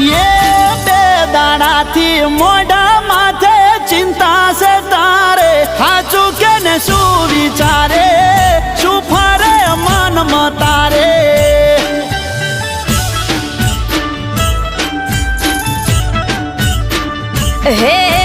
એ બે દાડાથી મોઢા માથે ચિંતા છે તારે હાચું કે ને શું વિચારે શું ફરે મનમાં તારે હે